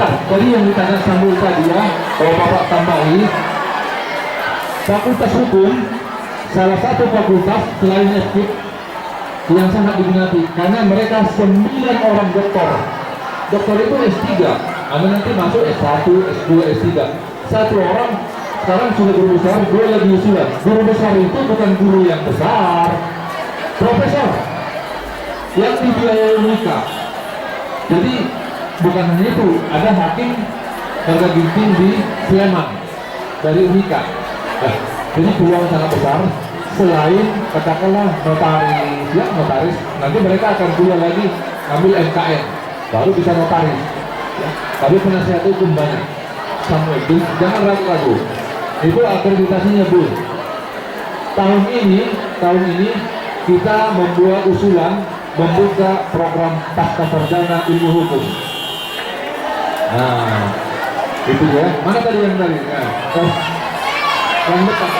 Jadi yang ditanya Samuel tadi ya, kalau Bapak tambahi, Fakultas Hukum salah satu fakultas selain FKIP yang sangat diminati karena mereka 9 orang doktor. Doktor itu S3, Anda nanti masuk S1, S2, S3. Satu orang sekarang sudah guru besar, dua lagi usulan. Guru besar itu bukan guru yang besar, profesor yang dibiayai UNIKA. Jadi bukan hanya itu, ada hakim harga ginting di Sleman dari UNIKA. Jadi peluang sangat besar. Selain katakanlah notaris, ya notaris, nanti mereka akan kuliah lagi ambil MKN, baru bisa notaris. Ya. Tapi penasihat hukum banyak. Samuel, jangan ragu-ragu. Itu akreditasinya Bu. Tahun ini kita membuat usulan membuka program pasca sarjana ilmu hukum. Nah, itu ya. Mana tadi yang tadi? Nah, yang depan.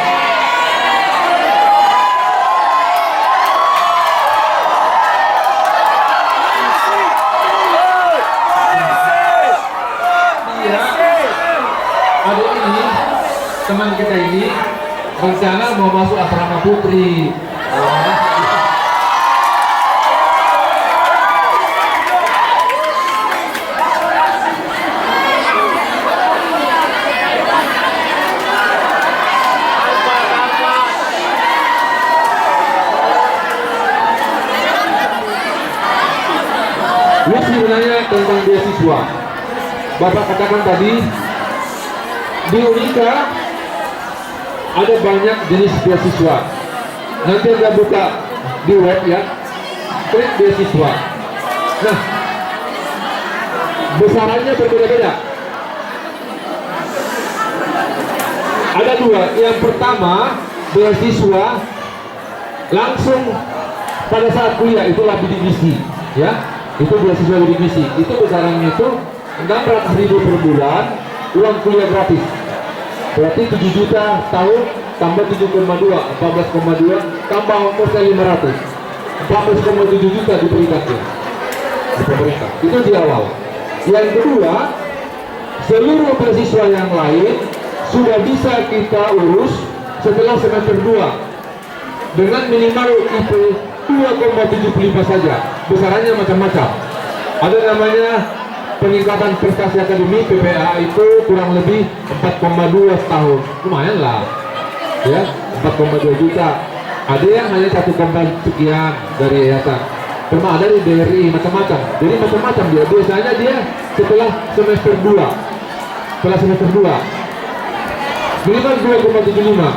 Teman kita ini rencana mau masuk asrama putri. Lu sebenarnya tentang beasiswa. Bapak katakan tadi di UNIKA ada banyak jenis beasiswa. Nanti Anda buka di web ya, klik beasiswa. Nah, besarannya berbeda-beda. Ada dua. Yang pertama, beasiswa langsung pada saat kuliah, itulah bidik misi, ya. Itu beasiswa bidik misi. Itu besarannya itu 600.000 per bulan, uang kuliah gratis. Berarti 7 juta tahun tambah 7,2, 14,2 tambah ongkosnya 500, 14,7 juta diberikan di pemerintah. Itu di awal. Yang kedua, seluruh beasiswa yang lain sudah bisa kita urus setelah semester 2 dengan minimal IP 2,75 saja. Besarannya macam-macam. Ada namanya peningkatan prestasi akademik PPA itu kurang lebih 4,2 setahun, lumayan lah ya, 4,2 juta. Ada yang hanya 1, sekian dari yayasan, cuma ada di DRI, macam-macam. Jadi macam-macam dia, biasanya dia setelah semester 2 minimal 2,75.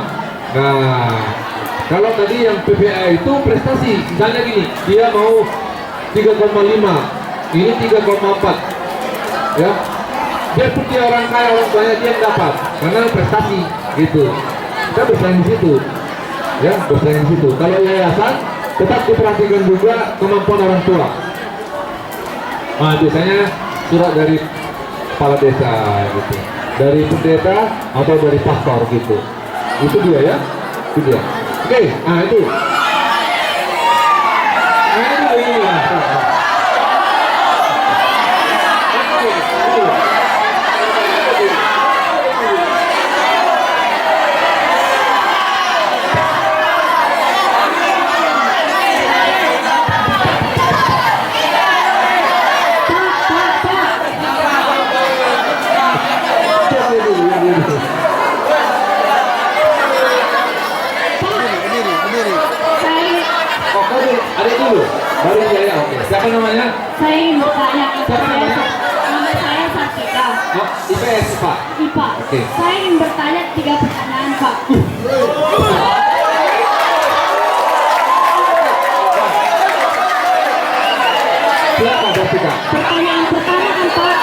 Nah, kalau tadi yang PPA itu prestasi, misalnya gini, dia mau 3,5, ini 3,4 ya, biarpun dia orang kaya, orang tuanya dia dapat karena prestasi gitu. Kita bersaing di situ ya, bersaing di situ. Kalau yayasan tetap diperhatikan juga kemampuan orang tua. Nah, biasanya surat dari kepala desa gitu, dari pendeta atau dari pastor gitu. Itu dia ya, itu dia. Oke, nah itu. Nah ini ya. Baru ya, oke. Siapa namanya? Saya ingin bertanya. Siapa namanya? Nama saya Sartika. Oh, IPS Pak. IPA. Oke. Saya ingin bertanya 3 pertanyaan Pak. Silakan Sartika. Pertanyaan pertama Pak.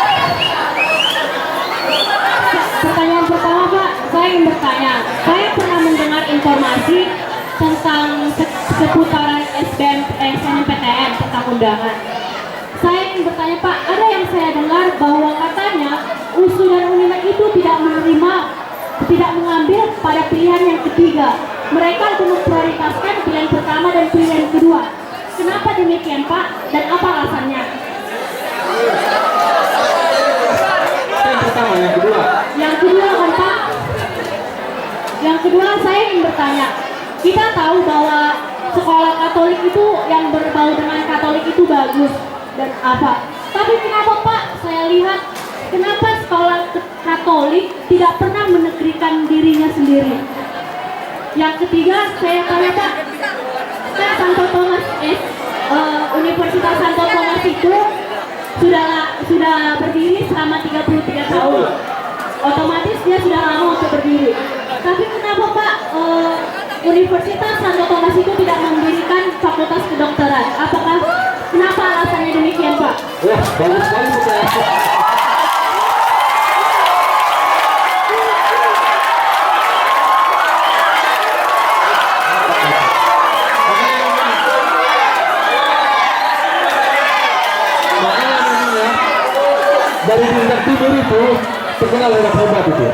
Pertanyaan pertama Pak, saya ingin bertanya. Saya pernah mendengar informasi tentang seputaran SNMPTN tentang undangan. Saya ingin bertanya Pak, ada yang saya dengar bahwa katanya usulan UNIMA itu tidak mengambil pada pilihan yang ketiga. Mereka lebih memprioritaskan pilihan pertama dan pilihan kedua. Kenapa demikian Pak? Dan apa alasannya? Yang kedua, saya ingin bertanya, kita tahu bahwa sekolah Katolik itu yang berbau dengan Katolik itu bagus dan apa. Tapi kenapa Pak, saya lihat kenapa sekolah Katolik tidak pernah menegrikan dirinya sendiri? Yang ketiga, saya tanya Pak, kan Santo Thomas Universitas Santo Thomas itu sudah berdiri selama 33 tahun. Otomatis dia sudah lama untuk berdiri. Tapi kenapa Pak Universitas Santo Thomas itu tidak mendirikan fakultas kedokteran? Kenapa alasannya demikian Pak? Wah, bagus sekali pertanyaan. Dari bintang timur itu terkenal lewat hebat itu.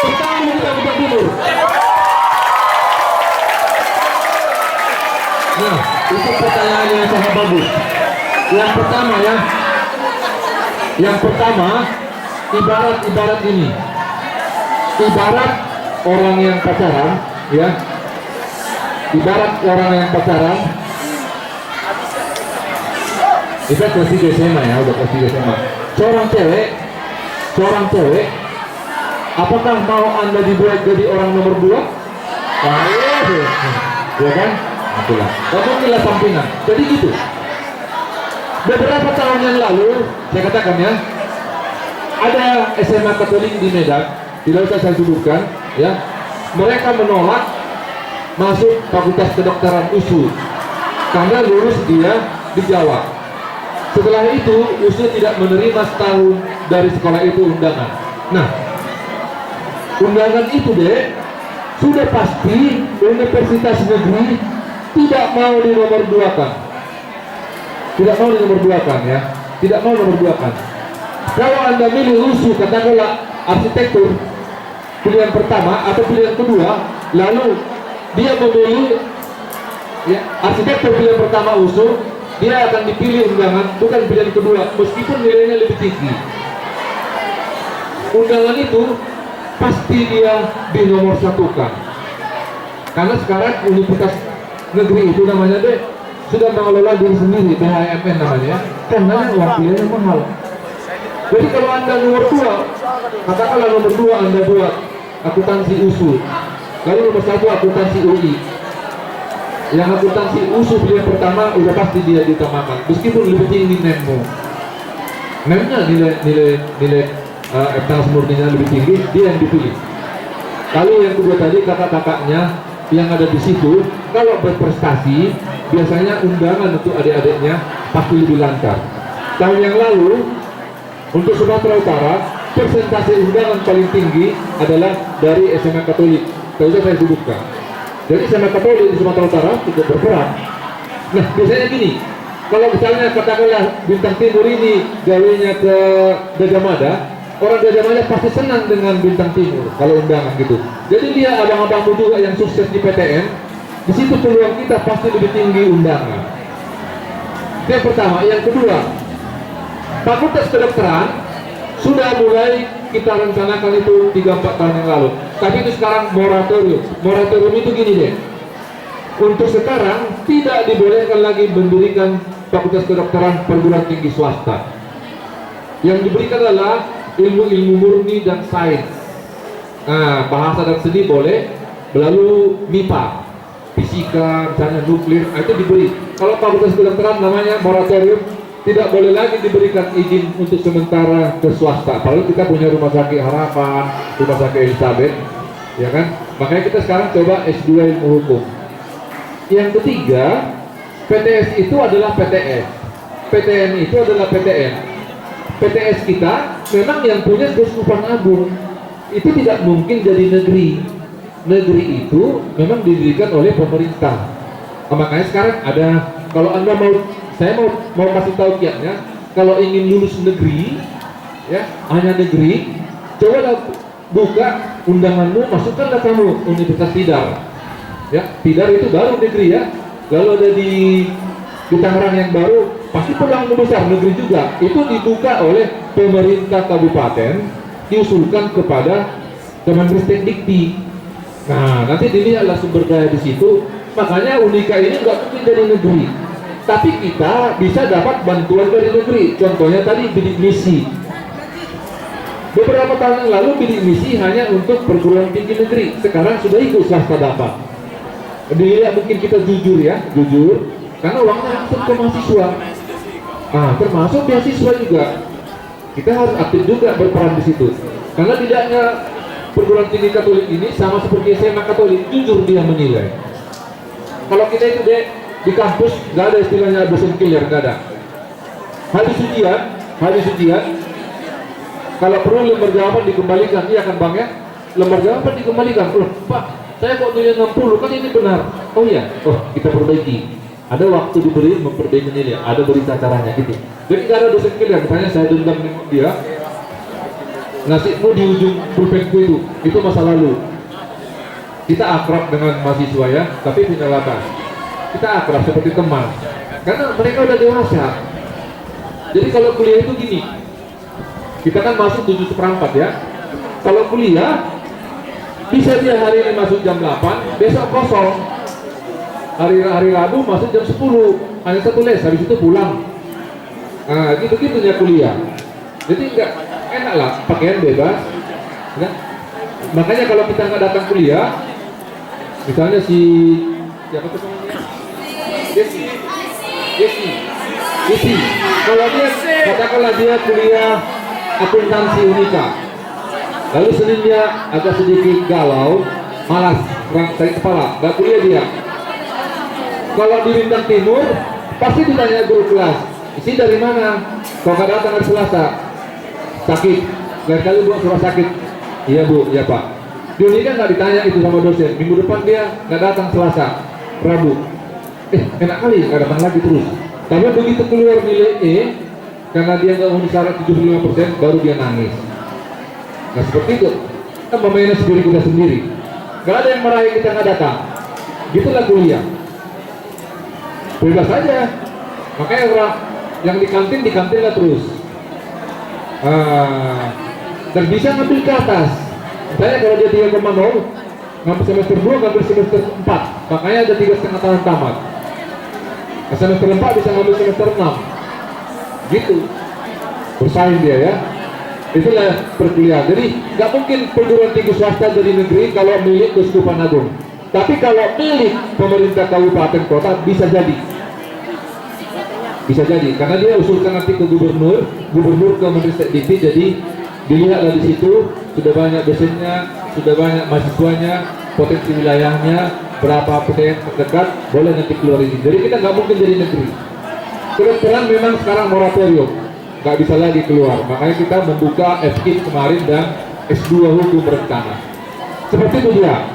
Pertama kita bintang timur. Nah, itu pertanyaan yang sangat bagus. Yang pertama, ibarat ini. Ibarat orang yang pacaran, ya. Ibarat orang yang pacaran. Kita kelas 3 SMA ya, udah kelas 3 SMA. Seorang cewek, apakah mau Anda dibuat jadi orang nomor 2? Ya kan? Itulah. Kamu nilai sampingan. Jadi gitu. Beberapa tahun yang lalu, saya katakan ya, ada SMA Katolik di Medan, tidak usah saya sebutkan, ya. Mereka menolak masuk Fakultas Kedokteran USU karena lulus dia di Jawa. Setelah itu, USU tidak menerima setahun dari sekolah itu undangan. Nah, undangan itu deh, sudah pasti universitas negeri tidak mau dinomorduakan. Tidak mau dinomorduakan ya. Tidak mau nomorduakan. Kalau Anda milih USU, katakanlah arsitektur pilihan pertama atau pilihan kedua, lalu dia memilih ya, arsitektur pilihan pertama USU, dia akan dipilih undangan bukan pilihan kedua meskipun nilainya lebih tinggi. Undangan itu pasti dia dinomorsatukan karena sekarang universitas negeri itu namanya deh sudah mengelola diri sendiri, BHMN namanya, karena uang pilihan mahal. Jadi kalau Anda nomor 2, katakanlah nomor 2 Anda buat akuntansi USU, lalu nomor 1 akuntansi UI. Yang akuntansi USU pilihan pertama udah pasti dia diutamakan meskipun lebih tinggi NEM-mu. NEM-nya nilai eptanas murninya lebih tinggi, dia yang dipilih. Lalu yang kedua tadi kakak-kakaknya yang ada di situ kalau berprestasi biasanya undangan untuk adik-adiknya pasti lebih lancar. Tahun yang lalu untuk Sumatera Utara persentase undangan paling tinggi adalah dari SMA Katolik. Tidak saya sebutkan. Jadi SMA Katolik di Sumatera Utara tidak berperan. Nah biasanya gini, kalau misalnya katakanlah Bintang Timur ini gawainya ke Gajah Mada, orang Gajah Mada pasti senang dengan Bintang Timur kalau undangan gitu. Jadi dia abang-abangmu juga yang sukses di PTN, di situ peluang kita pasti lebih tinggi undangan. Itu yang pertama. Yang kedua, Fakultas Kedokteran sudah mulai kita rencanakan itu 3-4 tahun yang lalu. Tapi itu sekarang moratorium. Moratorium itu gini deh. Untuk sekarang tidak dibolehkan lagi mendirikan Fakultas Kedokteran perguruan tinggi swasta. Yang diberikan adalah ilmu-ilmu murni dan sains. Nah, bahasa dan seni boleh, lalu MIPA, fisika, misalnya nuklir, itu diberi. Kalau Fakultas Kedokteran namanya moratorium, tidak boleh lagi diberikan izin untuk sementara ke swasta. Padahal kita punya Rumah Sakit Harapan, Rumah Sakit Elizabeth, ya kan? Makanya kita sekarang coba S2 ilmu hukum. Yang ketiga, PTS itu adalah PTS, PTN itu adalah PTN. PTS kita memang yang punya Keuskupan Agung, itu tidak mungkin jadi negeri. Negeri itu memang didirikan oleh pemerintah. Nah, makanya sekarang ada, kalau Anda saya mau kasih tahu kiatnya, kalau ingin lulus negeri, ya hanya negeri, coba buka undanganmu, masukkanlah kamu Universitas Tidar. Ya, Tidar itu baru negeri ya. Lalu ada di Tangerang yang baru, pasti peluang besar negeri juga. Itu dibuka oleh pemerintah kabupaten, diusulkan kepada Kemenristek Dikti. Nah, nanti dilihatlah sumber daya di situ. Makanya Unika ini nggak mungkin dari negeri, tapi kita bisa dapat bantuan dari negeri. Contohnya tadi bidik misi. Beberapa tahun yang lalu bidik misi hanya untuk perguruan tinggi negeri. Sekarang sudah ikut swasta dapat. Dilihat mungkin kita jujur ya, jujur, karena uangnya langsung ke mahasiswa. Termasuk beasiswa juga. Kita harus aktif juga berperan di situ. Karena tidak hanya perguruan tinggi Katolik ini sama seperti SMA Katolik, jujur dia menilai. Kalau kita itu di kampus nggak ada istilahnya dosen killer, nggak ada. Habis ujian, kalau perlu lembar jawaban dikembalikan, iya kan bang ya? Lembar jawaban dikembalikan. Loh, Pak, saya kok nilai 60, kan ini benar. Oh iya, kita perbaiki. Ada waktu diberi memperbaiki nilai, ada berita caranya gitu. Jadi nggak ada dosen killer. Misalnya saya dendam dengan dia, nasimu di ujung pulpenku itu masa lalu. Kita akrab dengan mahasiswa ya, tapi punya latar. Kita akrab seperti teman, karena mereka udah dewasa. Jadi kalau kuliah itu gini, kita kan masuk 7:4 ya. Kalau kuliah, bisa dia hari ini masuk jam 8, besok kosong. Hari Rabu masuk jam 10, hanya satu les, habis itu pulang. Nah, gitu-gitunya kuliah. Jadi enggak enak lah, pakaian bebas. Ya. Makanya kalau kita nggak datang kuliah, misalnya siapa tuh namanya? Desi. Kalau dia katakanlah dia kuliah akuntansi Unika, lalu Seninnya agak sedikit galau, malas, kurang sakit kepala, nggak kuliah dia. Kalau di Bintang Timur pasti ditanya guru kelas, isi dari mana? Kalau nggak datang hari Selasa, sakit. Lain kali buat surat sakit. Iya bu, iya pak. Di Unika nggak ditanya itu sama dosen. Minggu depan dia nggak datang Selasa, Rabu. Enak kali nggak datang lagi terus. Tapi begitu keluar nilai E, karena dia nggak memenuhi syarat 75%, baru dia nangis. Nah seperti itu. Kita memanage diri kita sendiri. Nggak ada yang marahi kita nggak datang. Gitulah kuliah. Bebas saja. Makanya orang yang di kantin lah terus. Dan bisa ngambil ke atas. Misalnya kalau dia 3,0, ngambil semester 2, ngambil semester 4. Makanya ada 3,5 tahun tamat. Semester 4 bisa ngambil semester 6. Gitu. Bersaing dia ya. Itulah perkuliahan. Jadi nggak mungkin perguruan tinggi swasta dari negeri kalau milik Keuskupan Agung. Tapi kalau milik pemerintah kabupaten kota bisa jadi. Bisa jadi, karena dia usulkan nanti ke gubernur ke Menristek Dikti, jadi dilihatlah di situ sudah banyak dosennya, sudah banyak mahasiswanya, potensi wilayahnya, berapa PTN terdekat, boleh nanti keluar ini. Jadi kita nggak mungkin jadi negeri. Kebetulan memang sekarang moratorium, nggak bisa lagi keluar. Makanya kita membuka FKIP kemarin dan S2 hukum berencana. Seperti itu dia.